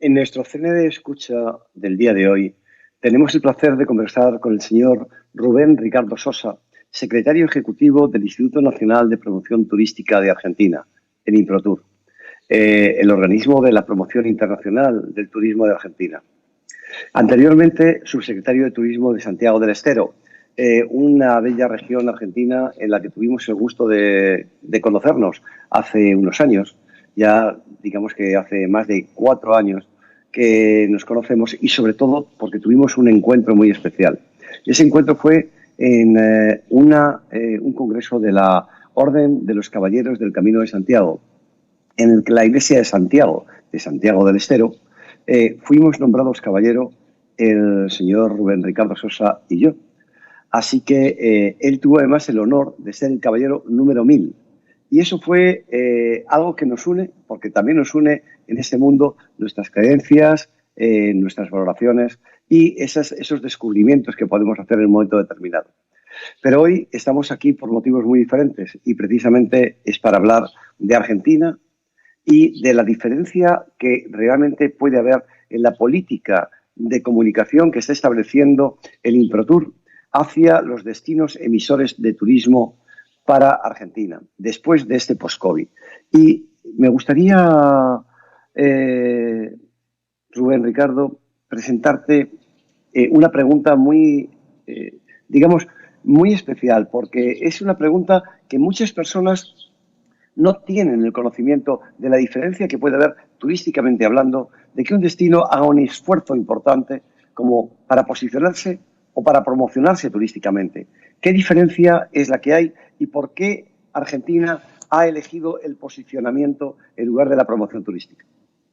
En nuestro cine de escucha del día de hoy, tenemos el placer de conversar con el señor Rubén Ricardo Sosa, secretario ejecutivo del Instituto Nacional de Promoción Turística de Argentina, el INPROTUR, el organismo de la promoción internacional del turismo de Argentina. Anteriormente, subsecretario de Turismo de Santiago del Estero, una bella región argentina en la que tuvimos el gusto de conocernos hace unos años, ya digamos que hace más de 4 años que nos conocemos y sobre todo porque tuvimos un encuentro muy especial. Ese encuentro fue en un congreso de la Orden de los Caballeros del Camino de Santiago, en el que la iglesia de Santiago del Estero, fuimos nombrados caballero el señor Rubén Ricardo Sosa y yo. Así que él tuvo además el honor de ser el caballero número 1000. Y eso fue algo que nos une, porque también nos une en este mundo nuestras creencias, nuestras valoraciones y esos descubrimientos que podemos hacer en un momento determinado. Pero hoy estamos aquí por motivos muy diferentes y precisamente es para hablar de Argentina y de la diferencia que realmente puede haber en la política de comunicación que está estableciendo el INPROTUR hacia los destinos emisores de turismo para Argentina, después de este post-COVID. Y me gustaría, Rubén Ricardo, presentarte una pregunta muy, digamos, muy especial, porque es una pregunta que muchas personas no tienen el conocimiento de la diferencia que puede haber turísticamente hablando, de que un destino haga un esfuerzo importante como para posicionarse o para promocionarse turísticamente. ¿Qué diferencia es la que hay y por qué Argentina ha elegido el posicionamiento en lugar de la promoción turística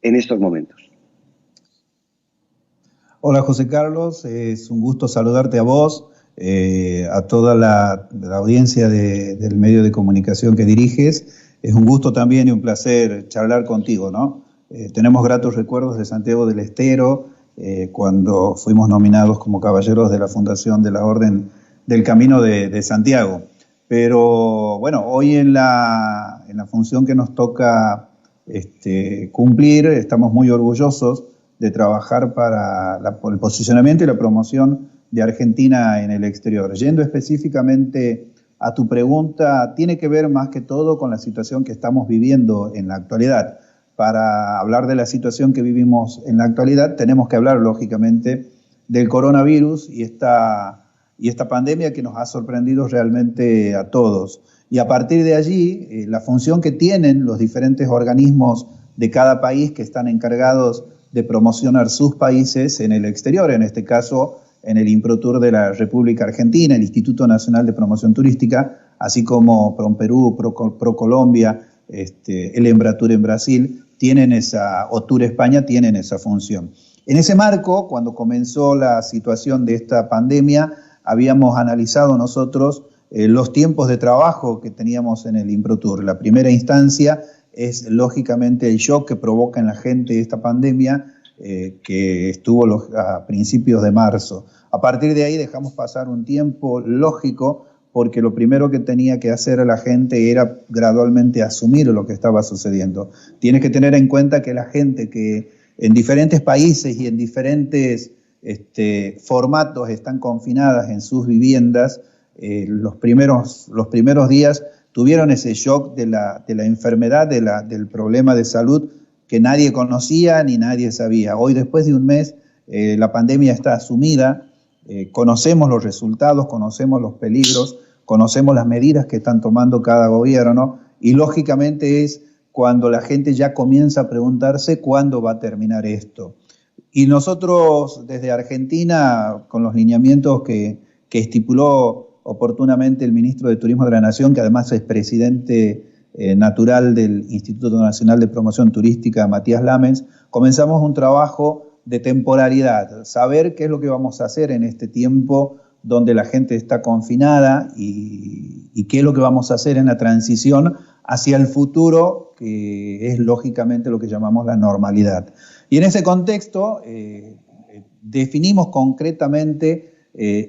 en estos momentos? Hola José Carlos, es un gusto saludarte a vos, a toda la audiencia del medio de comunicación que diriges. Es un gusto también y un placer charlar contigo, ¿no? Tenemos gratos recuerdos de Santiago del Estero, cuando fuimos nominados como caballeros de la Fundación de la Orden del Camino de Santiago. Pero bueno, hoy en la función que nos toca cumplir, estamos muy orgullosos de trabajar para el posicionamiento y la promoción de Argentina en el exterior. Yendo específicamente a tu pregunta, tiene que ver más que todo con la situación que estamos viviendo en la actualidad. Para hablar de la situación que vivimos en la actualidad, tenemos que hablar, lógicamente, del coronavirus y esta pandemia que nos ha sorprendido realmente a todos. Y a partir de allí, la función que tienen los diferentes organismos de cada país que están encargados de promocionar sus países en el exterior, en este caso en el INPROTUR de la República Argentina, el Instituto Nacional de Promoción Turística, así como PROMPERÚ, ProColombia, el EMBRATUR en Brasil, TUR España tienen esa función. En ese marco, cuando comenzó la situación de esta pandemia, habíamos analizado nosotros los tiempos de trabajo que teníamos en el INPROTUR. La primera instancia es lógicamente el shock que provoca en la gente esta pandemia, que estuvo a principios de marzo. A partir de ahí dejamos pasar un tiempo lógico, porque lo primero que tenía que hacer la gente era gradualmente asumir lo que estaba sucediendo. Tienes que tener en cuenta que la gente que en diferentes países y en diferentes formatos están confinadas en sus viviendas, los primeros días tuvieron ese shock de la enfermedad, del problema de salud que nadie conocía ni nadie sabía. Hoy, después de un mes, la pandemia está asumida, conocemos los resultados, conocemos los peligros, conocemos las medidas que están tomando cada gobierno y lógicamente es cuando la gente ya comienza a preguntarse cuándo va a terminar esto. Y nosotros desde Argentina, con los lineamientos que estipuló oportunamente el ministro de Turismo de la Nación, que además es presidente natural del Instituto Nacional de Promoción Turística, Matías Lamens, comenzamos un trabajo de temporalidad, saber qué es lo que vamos a hacer en este tiempo donde la gente está confinada y qué es lo que vamos a hacer en la transición hacia el futuro, que es lógicamente lo que llamamos la normalidad. Y en ese contexto definimos concretamente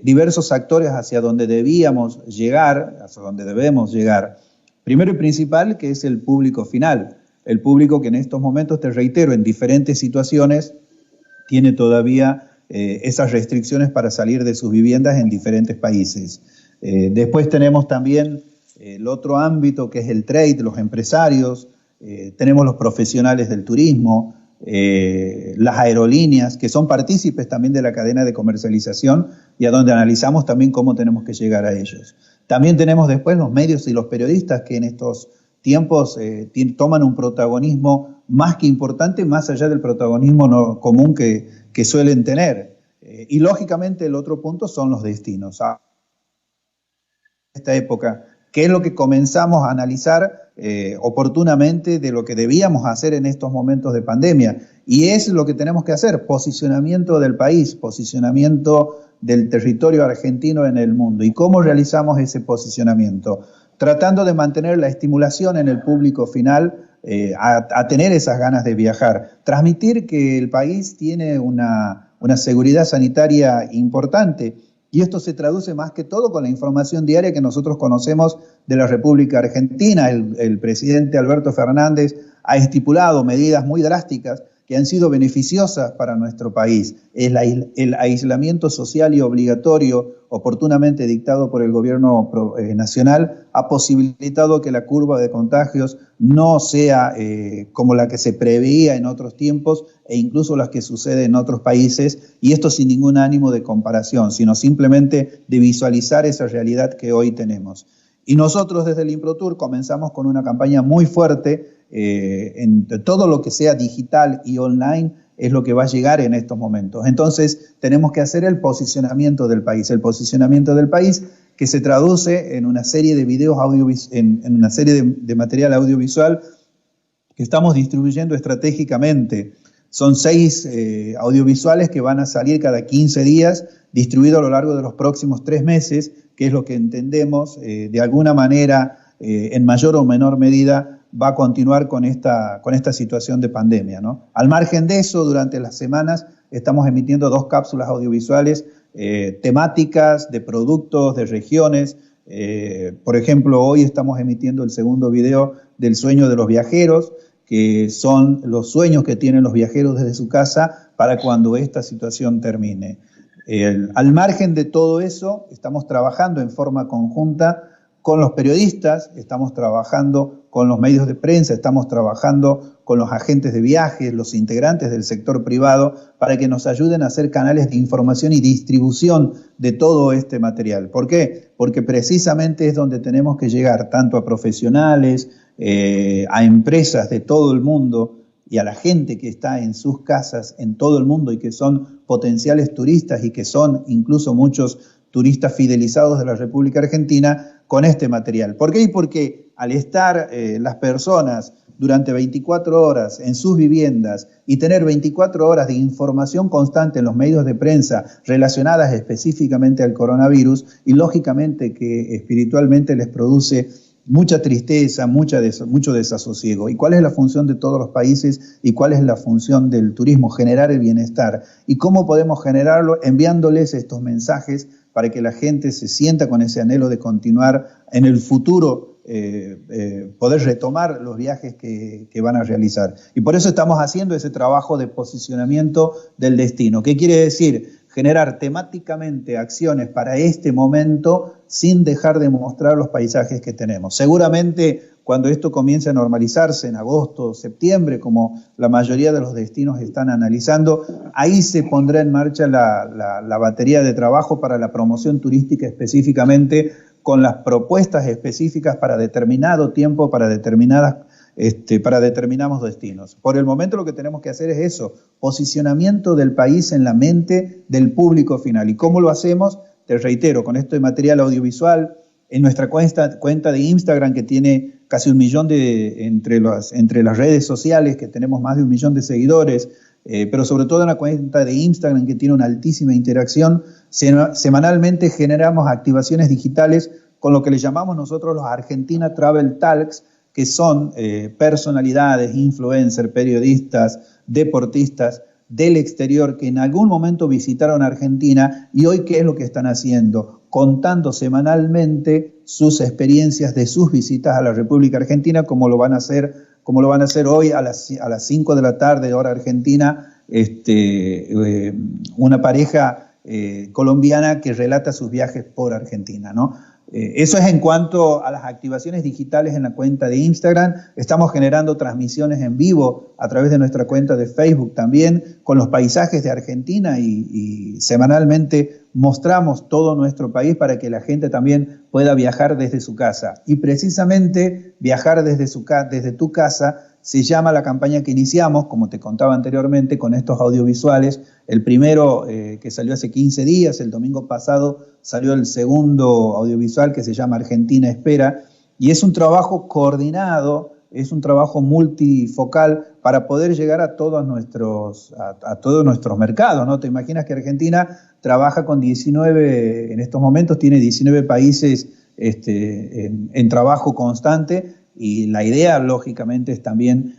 diversos actores hacia donde debíamos llegar, hacia donde debemos llegar. Primero y principal, que es el público final. el público que en estos momentos, te reitero, en diferentes situaciones tiene todavía esas restricciones para salir de sus viviendas en diferentes países. Después tenemos también el otro ámbito que es el trade, los empresarios, tenemos los profesionales del turismo, las aerolíneas, que son partícipes también de la cadena de comercialización y a donde analizamos también cómo tenemos que llegar a ellos. También tenemos después los medios y los periodistas que en estos tiempos toman un protagonismo más que importante, más allá del protagonismo común que suelen tener. Y lógicamente el otro punto son los destinos. Esta época, ¿qué es lo que comenzamos a analizar oportunamente de lo que debíamos hacer en estos momentos de pandemia? Y es lo que tenemos que hacer, posicionamiento del país, posicionamiento del territorio argentino en el mundo. ¿Y cómo realizamos ese posicionamiento? Tratando de mantener la estimulación en el público final a tener esas ganas de viajar. Transmitir que el país tiene una seguridad sanitaria importante. Y esto se traduce más que todo con la información diaria que nosotros conocemos de la República Argentina. El presidente Alberto Fernández ha estipulado medidas muy drásticas que han sido beneficiosas para nuestro país. El aislamiento social y obligatorio, oportunamente dictado por el gobierno nacional, ha posibilitado que la curva de contagios no sea como la que se preveía en otros tiempos e incluso las que sucede en otros países, y esto sin ningún ánimo de comparación, sino simplemente de visualizar esa realidad que hoy tenemos. Y nosotros desde el InproTour comenzamos con una campaña muy fuerte en todo lo que sea digital y online es lo que va a llegar en estos momentos. Entonces tenemos que hacer el posicionamiento del país que se traduce en una serie de videos en una serie de material audiovisual que estamos distribuyendo estratégicamente. Son 6 audiovisuales que van a salir cada 15 días, distribuidos a lo largo de los próximos 3 meses, que es lo que entendemos de alguna manera, en mayor o menor medida, va a continuar con esta situación de pandemia, ¿no? Al margen de eso, durante las semanas estamos emitiendo 2 cápsulas audiovisuales temáticas, de productos, de regiones. Por ejemplo, hoy estamos emitiendo el segundo video del sueño de los viajeros, que son los sueños que tienen los viajeros desde su casa para cuando esta situación termine. Al margen de todo eso, estamos trabajando en forma conjunta con los periodistas, estamos trabajando con los medios de prensa, estamos trabajando con los agentes de viajes, los integrantes del sector privado, para que nos ayuden a hacer canales de información y distribución de todo este material. ¿Por qué? Porque precisamente es donde tenemos que llegar tanto a profesionales, a empresas de todo el mundo y a la gente que está en sus casas en todo el mundo y que son potenciales turistas y que son incluso muchos turistas fidelizados de la República Argentina con este material. ¿Por qué? Porque al estar las personas durante 24 horas en sus viviendas y tener 24 horas de información constante en los medios de prensa relacionadas específicamente al coronavirus, y lógicamente que espiritualmente les produce mucha tristeza, mucho desasosiego. ¿Y cuál es la función de todos los países y cuál es la función del turismo? Generar el bienestar. ¿Y cómo podemos generarlo? Enviándoles estos mensajes para que la gente se sienta con ese anhelo de continuar en el futuro, poder retomar los viajes que van a realizar. Y por eso estamos haciendo ese trabajo de posicionamiento del destino. ¿Qué quiere decir? Generar temáticamente acciones para este momento sin dejar de mostrar los paisajes que tenemos. Seguramente cuando esto comience a normalizarse en agosto, septiembre, como la mayoría de los destinos están analizando, ahí se pondrá en marcha la batería de trabajo para la promoción turística específicamente, con las propuestas específicas para determinado tiempo, para determinados destinos. Por el momento lo que tenemos que hacer es eso, posicionamiento del país en la mente del público final. ¿Y cómo lo hacemos? Te reitero, con este material audiovisual, en nuestra cuenta de Instagram, que tiene casi 1 millón entre las redes sociales, que tenemos más de 1 millón de seguidores, pero sobre todo en la cuenta de Instagram, que tiene una altísima interacción. Semanalmente generamos activaciones digitales con lo que le llamamos nosotros los Argentina Travel Talks, que son personalidades, influencers, periodistas, deportistas del exterior que en algún momento visitaron Argentina y hoy ¿qué es lo que están haciendo? Contando semanalmente sus experiencias de sus visitas a la República Argentina, como lo van a hacer como lo van a hacer hoy a las 5 de la tarde, hora argentina, una pareja colombiana que relata sus viajes por Argentina, ¿no? Eso es en cuanto a las activaciones digitales en la cuenta de Instagram. Estamos generando transmisiones en vivo a través de nuestra cuenta de Facebook también, con los paisajes de Argentina y semanalmente mostramos todo nuestro país para que la gente también pueda viajar desde su casa. Y precisamente viajar desde tu casa se llama la campaña que iniciamos, como te contaba anteriormente, con estos audiovisuales. El primero que salió hace 15 días, el domingo pasado salió el segundo audiovisual que se llama Argentina Espera, y es un trabajo coordinado, es un trabajo multifocal para poder llegar a todos nuestros mercados, ¿no? Te imaginas que Argentina trabaja con 19, en estos momentos tiene 19 países en trabajo constante, y la idea, lógicamente, es también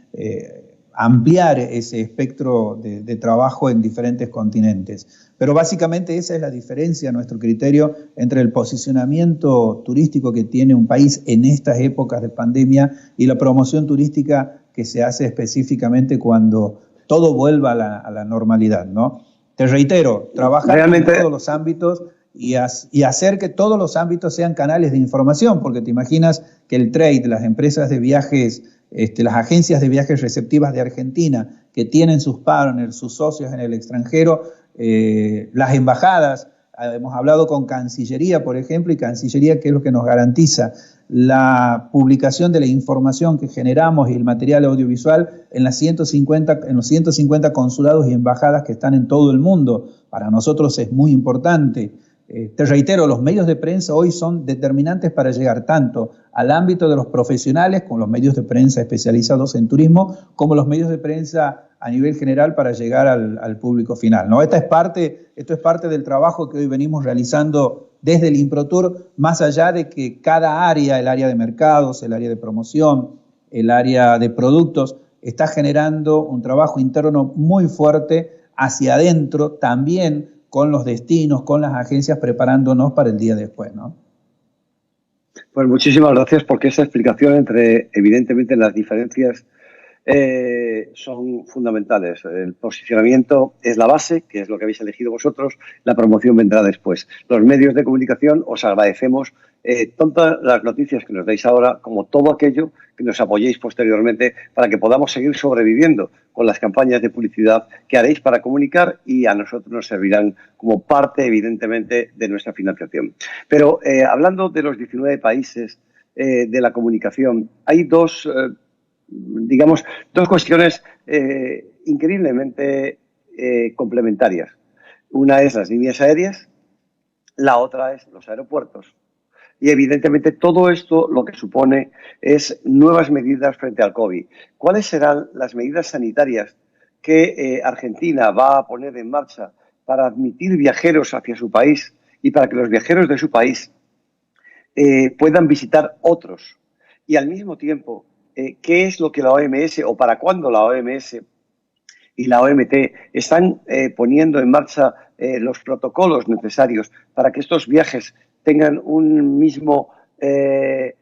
ampliar ese espectro de trabajo en diferentes continentes. Pero básicamente esa es la diferencia, a nuestro criterio, entre el posicionamiento turístico que tiene un país en estas épocas de pandemia y la promoción turística que se hace específicamente cuando todo vuelva a la normalidad, ¿no? Te reitero, trabajar en todos los ámbitos y hacer que todos los ámbitos sean canales de información, porque te imaginas que el trade, las empresas de viajes, las agencias de viajes receptivas de Argentina, que tienen sus partners, sus socios en el extranjero, las embajadas, hemos hablado con Cancillería, por ejemplo, y Cancillería, que es lo que nos garantiza la publicación de la información que generamos y el material audiovisual en los 150 consulados y embajadas que están en todo el mundo. Para nosotros es muy importante. Te reitero, los medios de prensa hoy son determinantes para llegar tanto al ámbito de los profesionales, como los medios de prensa especializados en turismo, como los medios de prensa a nivel general para llegar al público final, ¿no? Esto es parte del trabajo que hoy venimos realizando desde el ImproTour, más allá de que cada área, el área de mercados, el área de promoción, el área de productos, está generando un trabajo interno muy fuerte hacia adentro, también con los destinos, con las agencias, preparándonos para el día después, ¿no? Pues muchísimas gracias, porque esa explicación entre, evidentemente, las diferencias son fundamentales. El posicionamiento es la base, que es lo que habéis elegido vosotros, la promoción vendrá después. Los medios de comunicación os agradecemos tanto las noticias que nos dais ahora como todo aquello que nos apoyéis posteriormente para que podamos seguir sobreviviendo con las campañas de publicidad que haréis para comunicar, y a nosotros nos servirán como parte, evidentemente, de nuestra financiación. Pero hablando de los 19 países de la comunicación, hay dos cuestiones increíblemente complementarias. Una es las líneas aéreas, la otra es los aeropuertos. Y evidentemente todo esto lo que supone es nuevas medidas frente al COVID. ¿Cuáles serán las medidas sanitarias que Argentina va a poner en marcha para admitir viajeros hacia su país y para que los viajeros de su país puedan visitar otros? Y al mismo tiempo, ¿qué es lo que la OMS, o para cuándo la OMS y la OMT están poniendo en marcha los protocolos necesarios para que estos viajes tengan un mismo, que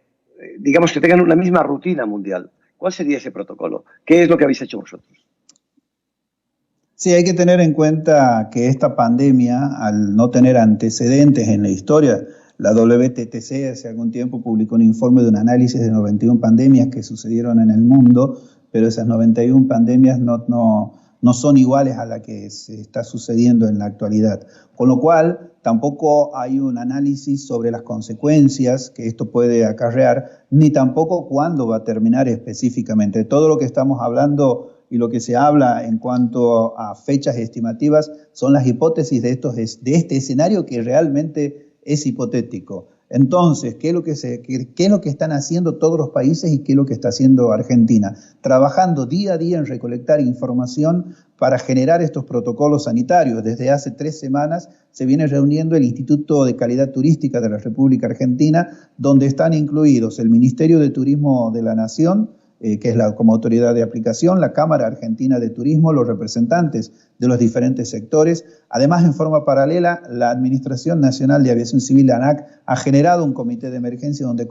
tengan una misma rutina mundial? ¿Cuál sería ese protocolo? ¿Qué es lo que habéis hecho vosotros? Sí, hay que tener en cuenta que esta pandemia, al no tener antecedentes en la historia, la WTTC hace algún tiempo publicó un informe de un análisis de 91 pandemias que sucedieron en el mundo, pero esas 91 pandemias no son iguales a la que se está sucediendo en la actualidad. Con lo cual, tampoco hay un análisis sobre las consecuencias que esto puede acarrear, ni tampoco cuándo va a terminar específicamente. Todo lo que estamos hablando y lo que se habla en cuanto a fechas estimativas son las hipótesis de este escenario que realmente es hipotético. Entonces, ¿qué es lo que están haciendo todos los países y qué es lo que está haciendo Argentina? Trabajando día a día en recolectar información para generar estos protocolos sanitarios. Desde hace 3 semanas se viene reuniendo el Instituto de Calidad Turística de la República Argentina, donde están incluidos el Ministerio de Turismo de la Nación, que es como autoridad de aplicación, la Cámara Argentina de Turismo, los representantes de los diferentes sectores. Además, en forma paralela, la Administración Nacional de Aviación Civil, ANAC, ha generado un comité de emergencia donde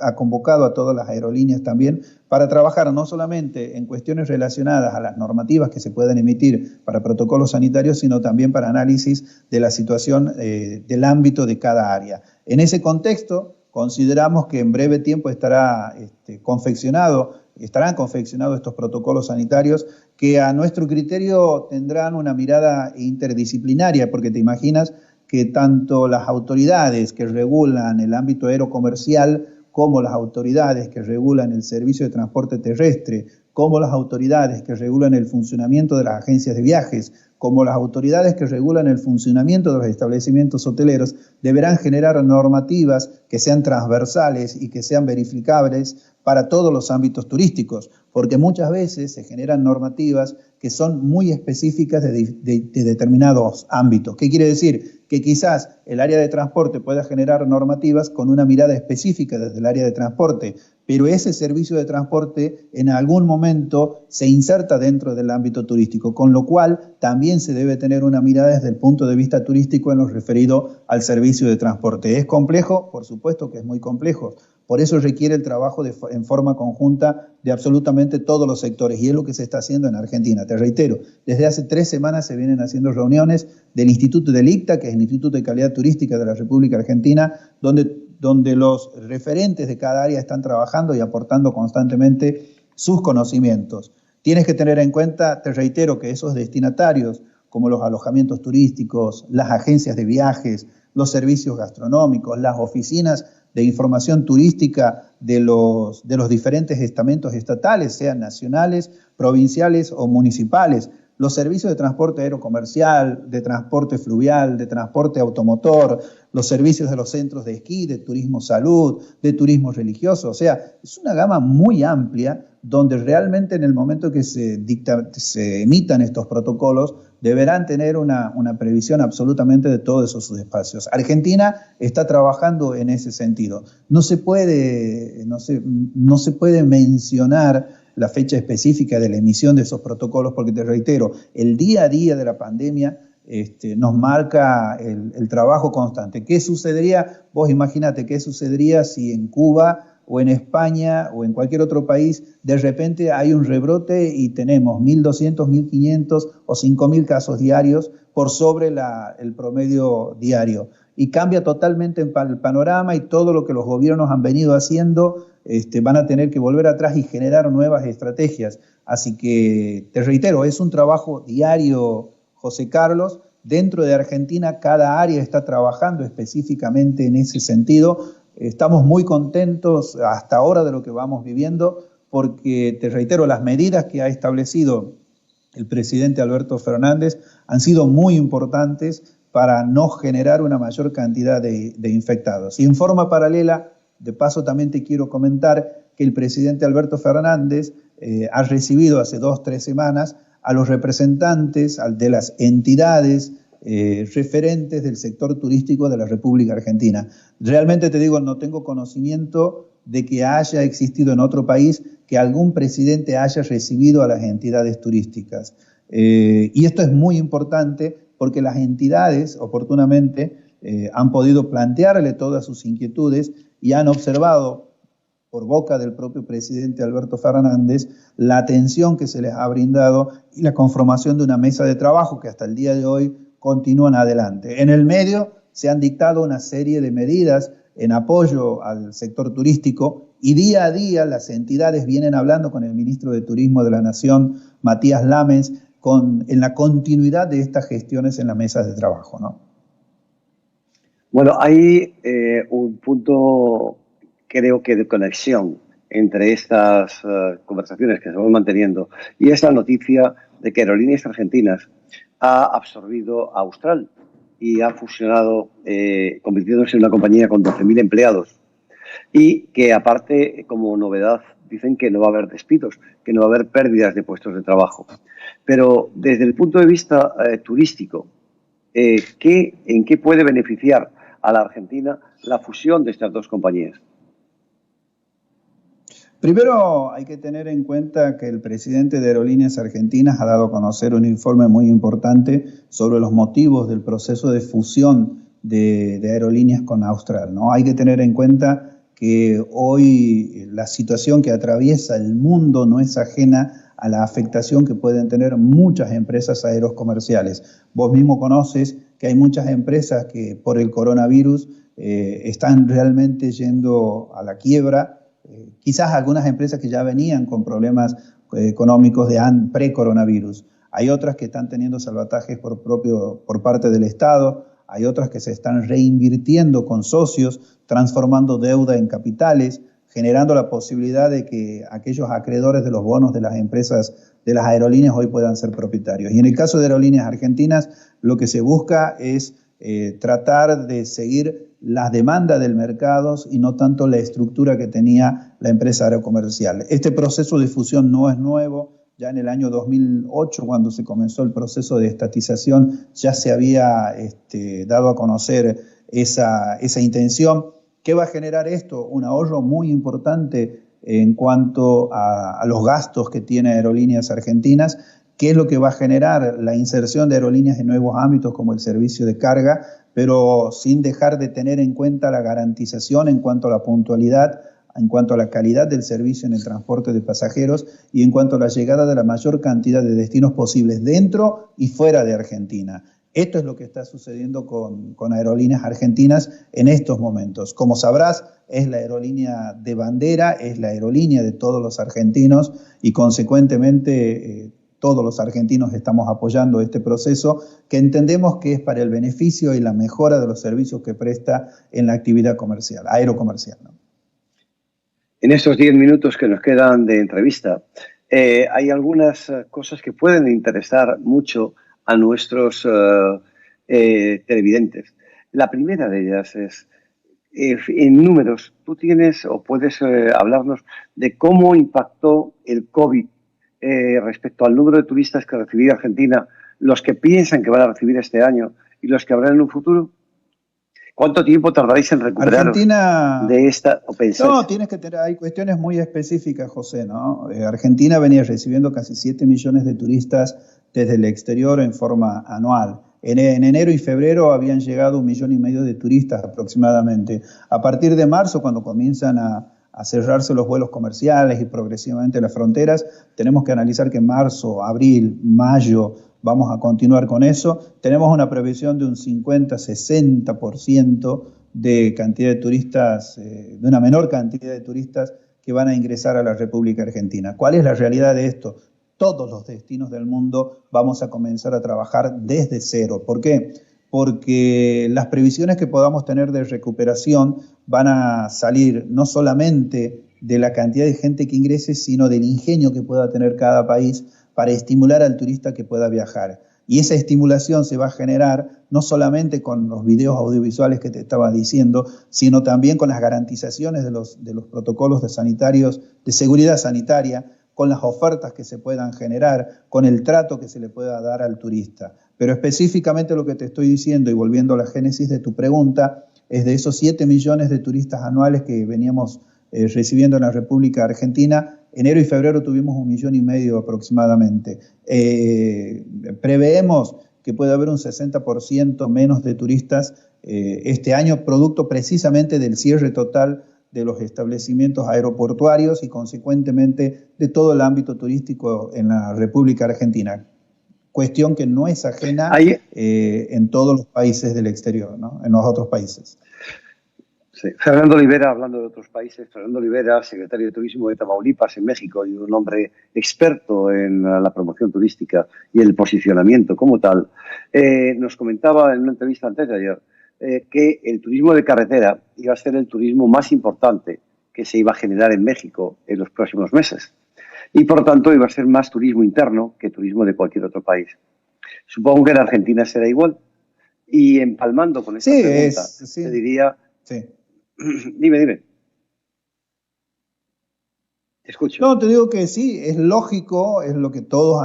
ha convocado a todas las aerolíneas también para trabajar no solamente en cuestiones relacionadas a las normativas que se puedan emitir para protocolos sanitarios, sino también para análisis de la situación del ámbito de cada área. En ese contexto, consideramos que en breve tiempo estarán confeccionados estos protocolos sanitarios que a nuestro criterio tendrán una mirada interdisciplinaria, porque te imaginas que tanto las autoridades que regulan el ámbito aerocomercial como las autoridades que regulan el servicio de transporte terrestre, como las autoridades que regulan el funcionamiento de las agencias de viajes, como las autoridades que regulan el funcionamiento de los establecimientos hoteleros, deberán generar normativas que sean transversales y que sean verificables para todos los ámbitos turísticos, porque muchas veces se generan normativas que son muy específicas de determinados ámbitos. ¿Qué quiere decir? Que quizás el área de transporte pueda generar normativas con una mirada específica desde el área de transporte, pero ese servicio de transporte en algún momento se inserta dentro del ámbito turístico, con lo cual también se debe tener una mirada desde el punto de vista turístico en lo referido al servicio de transporte. ¿Es complejo? Por supuesto que es muy complejo. Por eso requiere el trabajo en forma conjunta de absolutamente todos los sectores, y es lo que se está haciendo en Argentina. Te reitero, desde hace 3 semanas se vienen haciendo reuniones del Instituto del ICTA, que es el Instituto de Calidad Turística de la República Argentina, donde los referentes de cada área están trabajando y aportando constantemente sus conocimientos. Tienes que tener en cuenta, te reitero, que esos destinatarios, como los alojamientos turísticos, las agencias de viajes, los servicios gastronómicos, las oficinas de información turística de los diferentes estamentos estatales, sean nacionales, provinciales o municipales, los servicios de transporte aerocomercial, de transporte fluvial, de transporte automotor, los servicios de los centros de esquí, de turismo salud, de turismo religioso. O sea, es una gama muy amplia donde realmente en el momento que se emitan estos protocolos deberán tener una previsión absolutamente de todos esos espacios. Argentina está trabajando en ese sentido. No se puede mencionar la fecha específica de la emisión de esos protocolos, porque te reitero, el día a día de la pandemia nos marca el trabajo constante. ¿Qué sucedería? Vos imagínate qué sucedería si en Cuba o en España o en cualquier otro país de repente hay un rebrote y tenemos 1.200, 1.500 o 5.000 casos diarios por sobre el promedio diario. Y cambia totalmente el panorama, y todo lo que los gobiernos han venido haciendo van a tener que volver atrás y generar nuevas estrategias. Así que, te reitero, es un trabajo diario, José Carlos. Dentro de Argentina, cada área está trabajando específicamente en ese sentido. Estamos muy contentos hasta ahora de lo que vamos viviendo, porque, te reitero, las medidas que ha establecido el presidente Alberto Fernández han sido muy importantes para no generar una mayor cantidad de infectados. Y en forma paralela, de paso también te quiero comentar que el presidente Alberto Fernández ha recibido hace 2 o 3 semanas a los representantes de las entidades referentes del sector turístico de la República Argentina. Realmente te digo, no tengo conocimiento de que haya existido en otro país que algún presidente haya recibido a las entidades turísticas. Y esto es muy importante porque las entidades oportunamente han podido plantearle todas sus inquietudes y han observado por boca del propio presidente Alberto Fernández la atención que se les ha brindado y la conformación de una mesa de trabajo que hasta el día de hoy continúan adelante. En el medio se han dictado una serie de medidas en apoyo al sector turístico, y día a día las entidades vienen hablando con el ministro de Turismo de la Nación, Matías Lamens, en la continuidad de estas gestiones en las mesas de trabajo, ¿no? Bueno, hay un punto, creo que de conexión entre estas conversaciones que se van manteniendo, y es la noticia de que Aerolíneas Argentinas ha absorbido a Austral y ha fusionado, convirtiéndose en una compañía con 12.000 empleados, y que aparte, como novedad, dicen que no va a haber despidos, que no va a haber pérdidas de puestos de trabajo. Pero desde el punto de vista turístico, ¿en qué puede beneficiar a la Argentina la fusión de estas dos compañías? Primero hay que tener en cuenta que el presidente de Aerolíneas Argentinas ha dado a conocer un informe muy importante sobre los motivos del proceso de fusión de aerolíneas con Austral, ¿no? Hay que tener en cuenta que hoy la situación que atraviesa el mundo no es ajena a la afectación que pueden tener muchas empresas aerocomerciales. Vos mismo conoces que hay muchas empresas que por el coronavirus están realmente yendo a la quiebra. Quizás algunas empresas que ya venían con problemas económicos de pre-coronavirus. Hay otras que están teniendo salvatajes por parte del Estado, hay otras que se están reinvirtiendo con socios, transformando deuda en capitales, generando la posibilidad de que aquellos acreedores de los bonos de las empresas de las aerolíneas hoy puedan ser propietarios. Y en el caso de Aerolíneas Argentinas, lo que se busca es tratar de seguir las demandas del mercado y no tanto la estructura que tenía la empresa aerocomercial. Este proceso de fusión no es nuevo. Ya en el año 2008, cuando se comenzó el proceso de estatización, ya se había dado a conocer esa intención. ¿Qué va a generar esto? Un ahorro muy importante en cuanto a los gastos que tiene Aerolíneas Argentinas. ¿Qué es lo que va a generar? La inserción de aerolíneas en nuevos ámbitos como el servicio de carga, pero sin dejar de tener en cuenta la garantización en cuanto a la puntualidad, en cuanto a la calidad del servicio en el transporte de pasajeros y en cuanto a la llegada de la mayor cantidad de destinos posibles dentro y fuera de Argentina. Esto es lo que está sucediendo con Aerolíneas Argentinas en estos momentos. Como sabrás, es la aerolínea de bandera, es la aerolínea de todos los argentinos y consecuentemente todos los argentinos estamos apoyando este proceso que entendemos que es para el beneficio y la mejora de los servicios que presta en la actividad comercial, aerocomercial, ¿no? En estos 10 minutos que nos quedan de entrevista, hay algunas cosas que pueden interesar mucho a nuestros televidentes. La primera de ellas es, en números, tú tienes o puedes hablarnos de cómo impactó el COVID respecto al número de turistas que recibirá Argentina, los que piensan que van a recibir este año y los que habrán en un futuro. ¿Cuánto tiempo tardaréis en recuperaros Argentina, de esta? ¿O pensáis? no, tienes que tener, hay cuestiones muy específicas, José, ¿no? Argentina venía recibiendo casi 7 millones de turistas desde el exterior en forma anual. En enero y febrero habían llegado 1,5 millones de turistas aproximadamente. A partir de marzo, cuando comienzan a cerrarse los vuelos comerciales y progresivamente las fronteras, tenemos que analizar que en marzo, abril, mayo, vamos a continuar con eso. Tenemos una previsión de un 50-60% de cantidad de turistas, de una menor cantidad de turistas que van a ingresar a la República Argentina. ¿Cuál es la realidad de esto? Todos los destinos del mundo vamos a comenzar a trabajar desde cero. ¿Por qué? Porque las previsiones que podamos tener de recuperación van a salir no solamente de la cantidad de gente que ingrese, sino del ingenio que pueda tener cada país para estimular al turista que pueda viajar. Y esa estimulación se va a generar no solamente con los videos audiovisuales que te estaba diciendo, sino también con las garantizaciones de los protocolos de seguridad sanitaria, con las ofertas que se puedan generar, con el trato que se le pueda dar al turista. Pero específicamente lo que te estoy diciendo, y volviendo a la génesis de tu pregunta, es de esos 7 millones de turistas anuales que veníamos recibiendo en la República Argentina. Enero y febrero tuvimos 1,5 millones aproximadamente. Preveemos que puede haber un 60% menos de turistas este año, producto precisamente del cierre total de los establecimientos aeroportuarios y consecuentemente de todo el ámbito turístico en la República Argentina. Cuestión que no es ajena en todos los países del exterior, ¿no? En los otros países. Sí. Fernando Olivera, hablando de otros países, Fernando Olivera, secretario de Turismo de Tamaulipas en México y un hombre experto en la promoción turística y el posicionamiento como tal, nos comentaba en una entrevista antes de ayer que el turismo de carretera iba a ser el turismo más importante que se iba a generar en México en los próximos meses. Y por lo tanto iba a ser más turismo interno que turismo de cualquier otro país. Supongo que en Argentina será igual. Y empalmando con esta pregunta, te diría... Sí. Dime. Te escucho. No, te digo que sí, es lógico, es lo que todos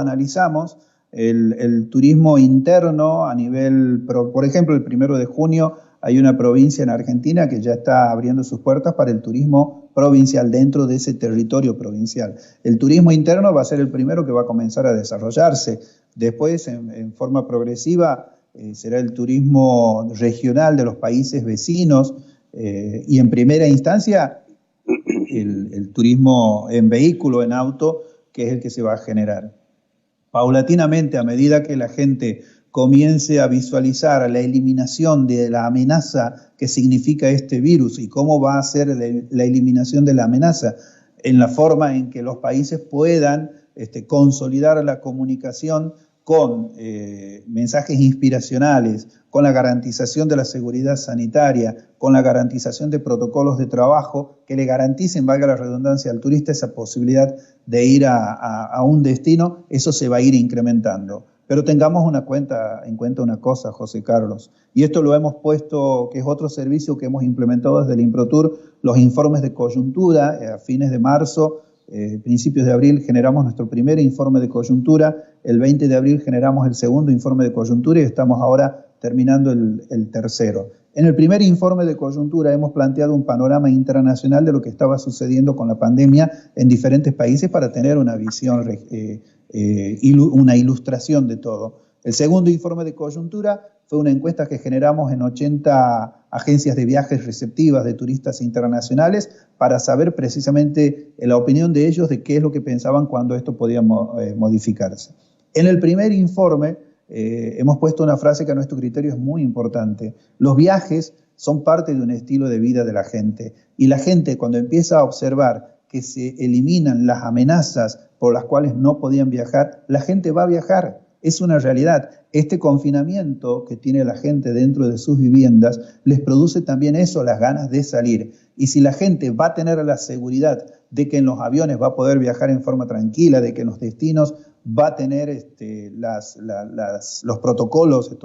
el turismo interno a nivel, por ejemplo, el 1 de junio hay una provincia en Argentina que ya está abriendo sus puertas para el turismo provincial dentro de ese territorio provincial. El turismo interno va a ser el primero que va a comenzar a desarrollarse. Después, en forma progresiva, será el turismo regional de los países vecinos y en primera instancia el turismo en vehículo, en auto, que es el que se va a generar. Paulatinamente, a medida que la gente comience a visualizar la eliminación de la amenaza que significa este virus y cómo va a ser la eliminación de la amenaza en la forma en que los países puedan consolidar la comunicación con mensajes inspiracionales, con la garantización de la seguridad sanitaria, con la garantización de protocolos de trabajo que le garanticen, valga la redundancia, al turista esa posibilidad de ir a un destino, eso se va a ir incrementando. Pero tengamos en cuenta una cosa, José Carlos, y esto lo hemos puesto, que es otro servicio que hemos implementado desde el Improtur, los informes de coyuntura. A fines de marzo, principios de abril, generamos nuestro primer informe de coyuntura, el 20 de abril generamos el segundo informe de coyuntura y estamos ahora terminando el tercero. En el primer informe de coyuntura hemos planteado un panorama internacional de lo que estaba sucediendo con la pandemia en diferentes países para tener una visión, una ilustración de todo. El segundo informe de coyuntura fue una encuesta que generamos en 80 agencias de viajes receptivas de turistas internacionales para saber precisamente la opinión de ellos de qué es lo que pensaban cuando esto podía modificarse. En el primer informe hemos puesto una frase que a nuestro criterio es muy importante. Los viajes son parte de un estilo de vida de la gente y la gente cuando empieza a observar que se eliminan las amenazas por las cuales no podían viajar, la gente va a viajar. Es una realidad. Este confinamiento que tiene la gente dentro de sus viviendas les produce también eso, las ganas de salir. Y si la gente va a tener la seguridad de que en los aviones va a poder viajar en forma tranquila, de que en los destinos va a tener los protocolos,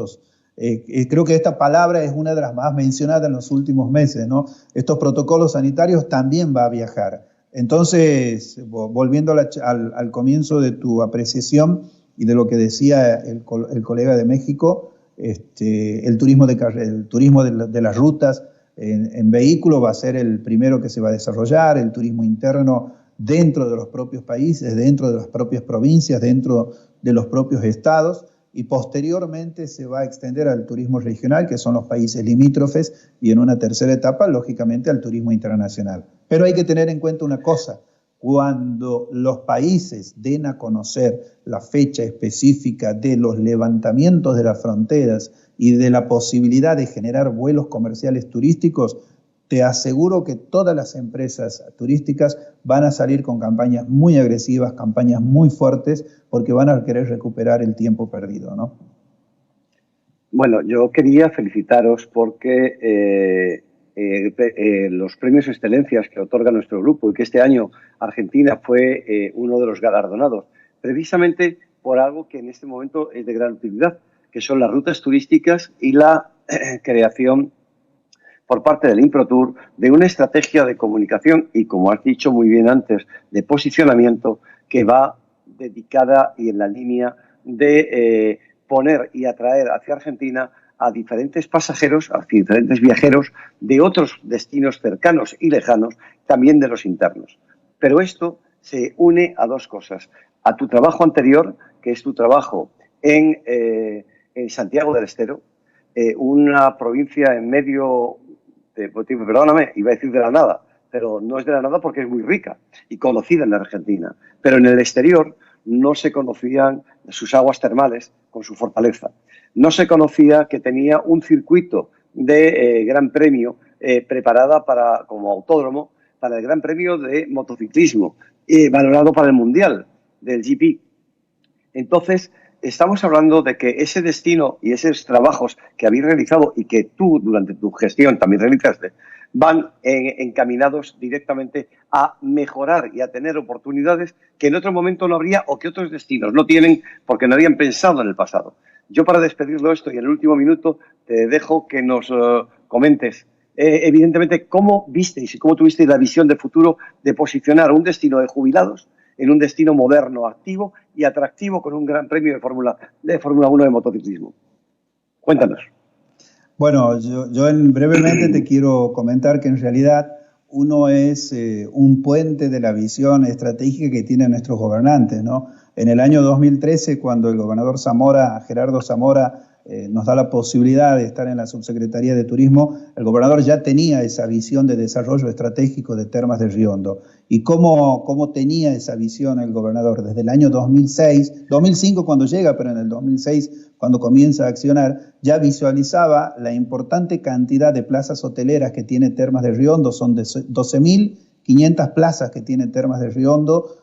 creo que esta palabra es una de las más mencionadas en los últimos meses, ¿no? Estos protocolos sanitarios también va a viajar. Entonces, volviendo al comienzo de tu apreciación y de lo que decía el colega de México, el turismo de las rutas en vehículo va a ser el primero que se va a desarrollar, el turismo interno dentro de los propios países, dentro de las propias provincias, dentro de los propios estados, y posteriormente se va a extender al turismo regional, que son los países limítrofes, y en una tercera etapa, lógicamente, al turismo internacional. Pero hay que tener en cuenta una cosa: cuando los países den a conocer la fecha específica de los levantamientos de las fronteras y de la posibilidad de generar vuelos comerciales turísticos, te aseguro que todas las empresas turísticas van a salir con campañas muy agresivas, campañas muy fuertes, porque van a querer recuperar el tiempo perdido, ¿no? Bueno, yo quería felicitaros porque los premios Excelencias que otorga nuestro grupo y que este año Argentina fue uno de los galardonados, precisamente por algo que en este momento es de gran utilidad, que son las rutas turísticas y la creación por parte del Improtur de una estrategia de comunicación y, como has dicho muy bien antes, de posicionamiento que va dedicada y en la línea de poner y atraer hacia Argentina a diferentes pasajeros, a diferentes viajeros de otros destinos cercanos y lejanos, también de los internos. Pero esto se une a dos cosas: a tu trabajo anterior, que es tu trabajo en Santiago del Estero, una provincia en medio, perdóname, iba a decir de la nada, pero no es de la nada porque es muy rica y conocida en la Argentina. Pero en el exterior no se conocían sus aguas termales con su fortaleza. No se conocía que tenía un circuito de Gran Premio preparada como autódromo para el Gran Premio de motociclismo, valorado para el Mundial del GP. Entonces, estamos hablando de que ese destino y esos trabajos que habéis realizado y que tú durante tu gestión también realizaste, van encaminados directamente a mejorar y a tener oportunidades que en otro momento no habría o que otros destinos no tienen porque no habían pensado en el pasado. Yo, para despedirlo esto y en el último minuto, te dejo que nos comentes evidentemente cómo visteis y cómo tuvisteis la visión de futuro de posicionar un destino de jubilados en un destino moderno, activo y atractivo con un gran premio de Fórmula 1 de motociclismo. Cuéntanos. Bueno, brevemente te quiero comentar que en realidad uno es un puente de la visión estratégica que tienen nuestros gobernantes, ¿no? En el año 2013, cuando el gobernador Zamora, Gerardo Zamora, nos da la posibilidad de estar en la Subsecretaría de Turismo, el gobernador ya tenía esa visión de desarrollo estratégico de Termas de Riondo. ¿Y cómo tenía esa visión el gobernador? Desde el año 2005 cuando llega, pero en el 2006 cuando comienza a accionar, ya visualizaba la importante cantidad de plazas hoteleras que tiene Termas de Riondo. Son de 12.500 plazas que tiene Termas de Riondo,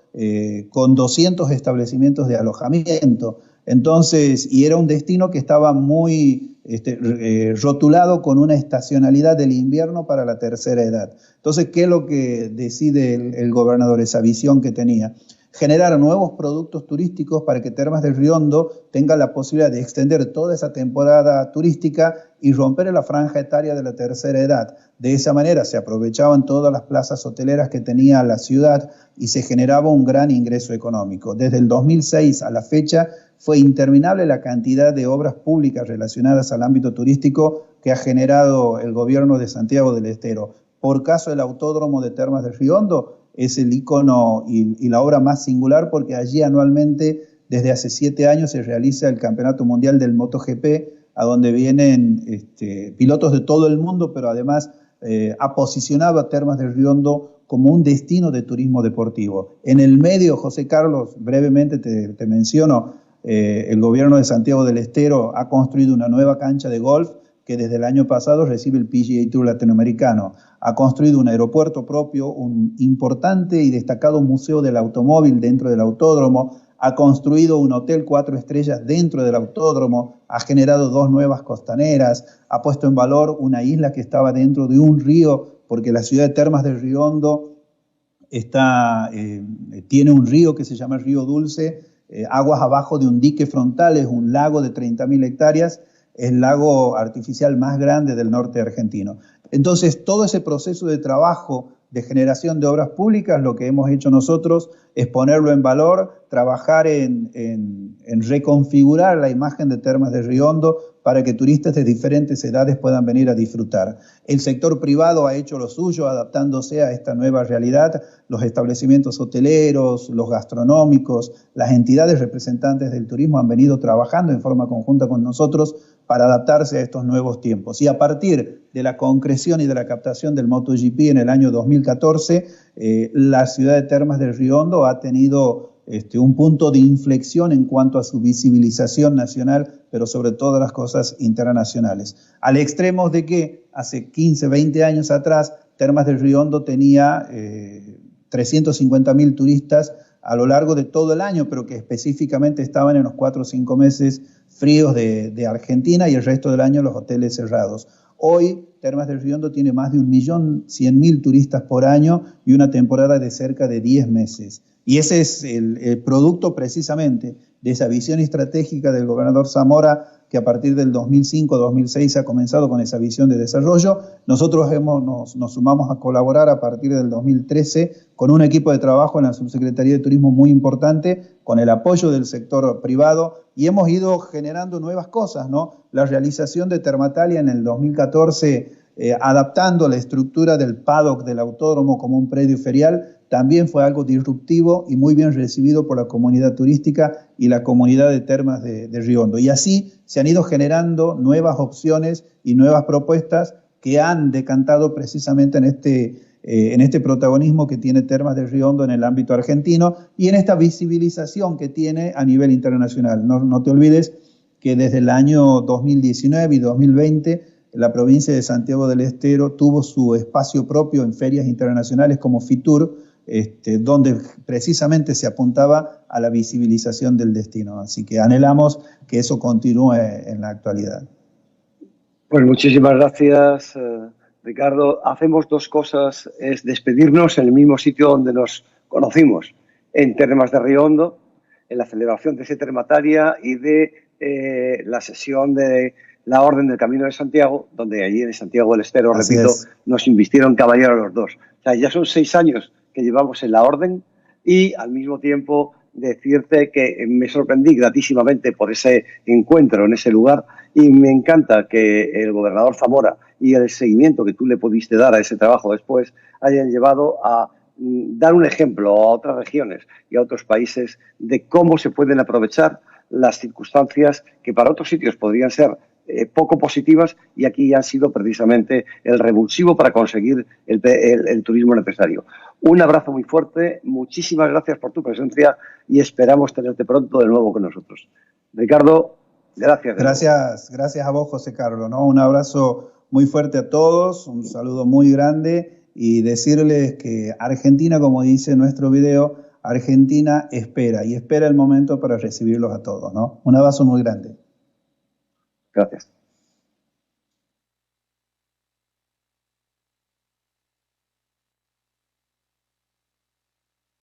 con 200 establecimientos de alojamiento. Entonces, y era un destino que estaba muy rotulado con una estacionalidad del invierno para la tercera edad. Entonces, ¿qué es lo que decide el gobernador, esa visión que tenía? Generar nuevos productos turísticos para que Termas del Riondo tenga la posibilidad de extender toda esa temporada turística y romper la franja etaria de la tercera edad. De esa manera se aprovechaban todas las plazas hoteleras que tenía la ciudad y se generaba un gran ingreso económico. Desde el 2006 a la fecha fue interminable la cantidad de obras públicas relacionadas al ámbito turístico que ha generado el gobierno de Santiago del Estero. Por caso del Autódromo de Termas del Riondo, es el ícono y la obra más singular porque allí anualmente, desde hace 7 años, se realiza el Campeonato Mundial del MotoGP, a donde vienen pilotos de todo el mundo, pero además ha posicionado a Termas del Riondo como un destino de turismo deportivo. En el medio, José Carlos, brevemente te menciono, el gobierno de Santiago del Estero ha construido una nueva cancha de golf que desde el año pasado recibe el PGA Tour latinoamericano. Ha construido un aeropuerto propio, un importante y destacado museo del automóvil dentro del autódromo, ha construido un hotel 4 estrellas dentro del autódromo, ha generado 2 nuevas costaneras, ha puesto en valor una isla que estaba dentro de un río, porque la ciudad de Termas del Riondo tiene un río que se llama el Río Dulce, aguas abajo de un dique frontal, es un lago de 30.000 hectáreas, es el lago artificial más grande del norte argentino. Entonces, todo ese proceso de trabajo de generación de obras públicas, lo que hemos hecho nosotros es ponerlo en valor, trabajar en reconfigurar la imagen de Termas de Riondo para que turistas de diferentes edades puedan venir a disfrutar. El sector privado ha hecho lo suyo, adaptándose a esta nueva realidad. Los establecimientos hoteleros, los gastronómicos, las entidades representantes del turismo han venido trabajando en forma conjunta con nosotros para adaptarse a estos nuevos tiempos. Y a partir de la concreción y de la captación del MotoGP en el año 2014, la ciudad de Termas del Riondo ha tenido un punto de inflexión en cuanto a su visibilización nacional, pero sobre todas las cosas internacionales. Al extremo de que hace 15, 20 años atrás, Termas del Riondo tenía 350.000 turistas a lo largo de todo el año, pero que específicamente estaban en los 4 o 5 meses fríos de Argentina y el resto del año los hoteles cerrados. Hoy, Termas del Riondo tiene más de 1.100.000 turistas por año y una temporada de cerca de 10 meses. Y ese es el producto precisamente de esa visión estratégica del gobernador Zamora, que a partir del 2005-2006 ha comenzado con esa visión de desarrollo. Nosotros nos sumamos a colaborar a partir del 2013 con un equipo de trabajo en la Subsecretaría de Turismo muy importante, con el apoyo del sector privado, y hemos ido generando nuevas cosas, ¿no? La realización de Termatalia en el 2014, adaptando la estructura del paddock del autódromo como un predio ferial, también fue algo disruptivo y muy bien recibido por la comunidad turística y la comunidad de Termas de Riondo. Y así se han ido generando nuevas opciones y nuevas propuestas que han decantado precisamente en este protagonismo que tiene Termas de Riondo en el ámbito argentino y en esta visibilización que tiene a nivel internacional. No te olvides que desde el año 2019 y 2020 la provincia de Santiago del Estero tuvo su espacio propio en ferias internacionales como FITUR, donde precisamente se apuntaba a la visibilización del destino. Así que anhelamos que eso continúe en la actualidad. Pues muchísimas gracias, Ricardo. Hacemos 2 cosas, es despedirnos en el mismo sitio donde nos conocimos, en Termas de Riondo, en la celebración de ese Termatalia y de la sesión de la Orden del Camino de Santiago, donde allí en Santiago del Estero, Así repito, es. nos invistieron caballeros los 2. O sea, ya son 6 años que llevamos en la Orden y al mismo tiempo decirte que me sorprendí gratísimamente por ese encuentro en ese lugar Y me encanta que el gobernador Zamora y el seguimiento que tú le pudiste dar a ese trabajo después hayan llevado a dar un ejemplo a otras regiones y a otros países de cómo se pueden aprovechar las circunstancias que para otros sitios podrían ser poco positivas y aquí han sido precisamente el revulsivo para conseguir el turismo necesario. Un abrazo muy fuerte, muchísimas gracias por tu presencia y esperamos tenerte pronto de nuevo con nosotros. Ricardo, gracias. Gracias a vos, José Carlos, ¿no? Un abrazo muy fuerte a todos, un saludo muy grande y decirles que Argentina, como dice nuestro video, Argentina espera y espera el momento para recibirlos a todos, ¿no? Un abrazo muy grande. Gracias.